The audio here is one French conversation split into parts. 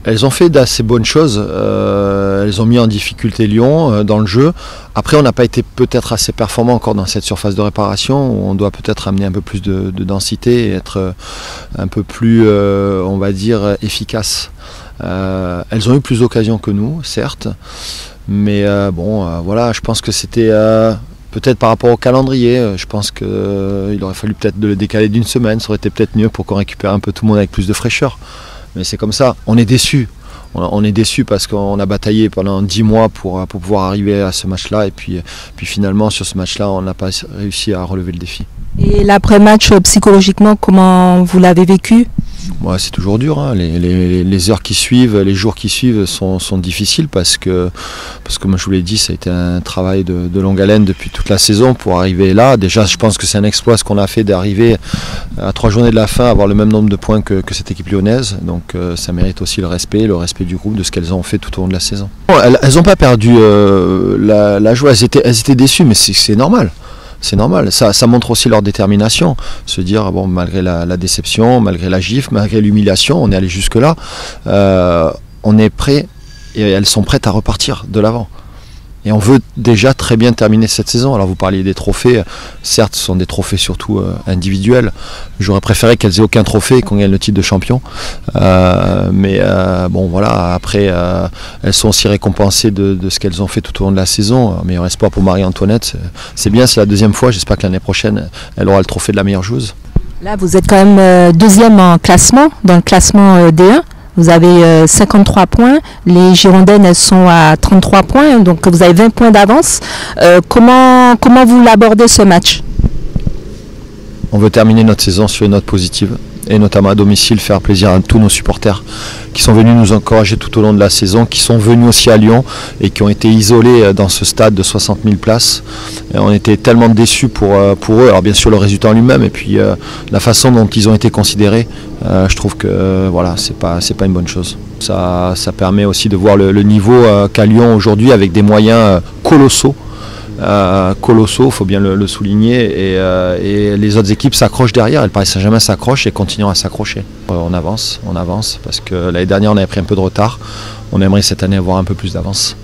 Elles ont fait d'assez bonnes choses, elles ont mis en difficulté Lyon dans le jeu. Après on n'a pas été peut-être assez performant encore dans cette surface de réparation, où on doit peut-être amener un peu plus de densité et être un peu plus, on va dire, efficace. Elles ont eu plus d'occasions que nous, certes, mais voilà, je pense que c'était peut-être par rapport au calendrier, je pense qu'il aurait fallu peut-être le décaler d'une semaine, ça aurait été peut-être mieux pour qu'on récupère un peu tout le monde avec plus de fraîcheur. Mais c'est comme ça, on est déçus. On est déçus parce qu'on a bataillé pendant 10 mois pour pouvoir arriver à ce match-là. Et puis finalement, sur ce match-là, on n'a pas réussi à relever le défi. Et l'après-match, psychologiquement, comment vous l'avez vécu ? Ouais, c'est toujours dur, hein. Les heures qui suivent, les jours qui suivent sont difficiles parce que comme je vous l'ai dit, ça a été un travail de longue haleine depuis toute la saison pour arriver là. Déjà, je pense que c'est un exploit ce qu'on a fait d'arriver à 3 journées de la fin, à avoir le même nombre de points que cette équipe lyonnaise. Donc ça mérite aussi le respect du groupe, de ce qu'elles ont fait tout au long de la saison. Elles n'ont pas perdu la joie, elles étaient déçues, mais c'est normal. C'est normal, ça montre aussi leur détermination, se dire bon, malgré la déception, malgré la gifle, malgré l'humiliation, on est allé jusque là, on est prêt et elles sont prêtes à repartir de l'avant. Et on veut déjà très bien terminer cette saison. Alors vous parliez des trophées, certes ce sont des trophées surtout individuels. J'aurais préféré qu'elles aient aucun trophée et qu'on gagne le titre de champion. Bon voilà, après elles sont aussi récompensées de ce qu'elles ont fait tout au long de la saison. Meilleur espoir pour Marie-Antoinette. C'est bien, c'est la deuxième fois, j'espère que l'année prochaine elle aura le trophée de la meilleure joueuse. Là vous êtes quand même deuxième en classement, dans le classement D1. Vous avez 53 points, les Girondins elles sont à 33 points, donc vous avez 20 points d'avance. Comment vous l'abordez ce match ? On veut terminer notre saison sur une note positive et notamment à domicile faire plaisir à tous nos supporters qui sont venus nous encourager tout au long de la saison, qui sont venus aussi à Lyon et qui ont été isolés dans ce stade de 60 000 places. Et on était tellement déçus pour eux, alors bien sûr le résultat en lui-même et puis la façon dont ils ont été considérés, je trouve que voilà, c'est pas une bonne chose. Ça permet aussi de voir le niveau qu'a Lyon aujourd'hui avec des moyens colossaux. Il faut bien le souligner, et les autres équipes s'accrochent derrière. Le Paris Saint-Germain s'accroche et continueront à s'accrocher. On avance parce que l'année dernière on avait pris un peu de retard. On aimerait cette année avoir un peu plus d'avance.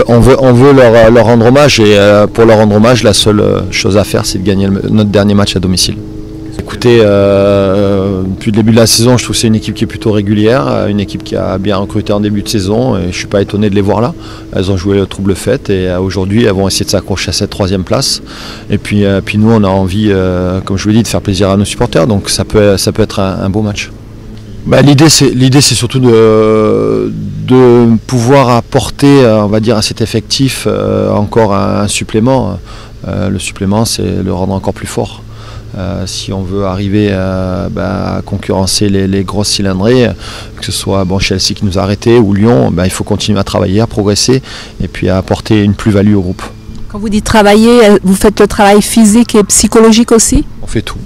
On veut leur rendre hommage, et pour leur rendre hommage, la seule chose à faire c'est de gagner notre dernier match à domicile. Écoutez, depuis le début de la saison, je trouve que c'est une équipe qui est plutôt régulière, une équipe qui a bien recruté en début de saison, et je ne suis pas étonné de les voir là. Elles ont joué le trouble fait et aujourd'hui elles vont essayer de s'accrocher à cette 3e place. Et puis nous on a envie, comme je vous l'ai dit, de faire plaisir à nos supporters, donc ça peut être un beau match. L'idée c'est surtout de pouvoir apporter, on va dire, à cet effectif encore un supplément. Le supplément c'est le rendre encore plus fort. Si on veut arriver à concurrencer les grosses cylindrées, que ce soit Chelsea qui nous a arrêtés ou Lyon, il faut continuer à travailler, à progresser et puis à apporter une plus-value au groupe. Quand vous dites travailler, vous faites le travail physique et psychologique aussi ? On fait tout.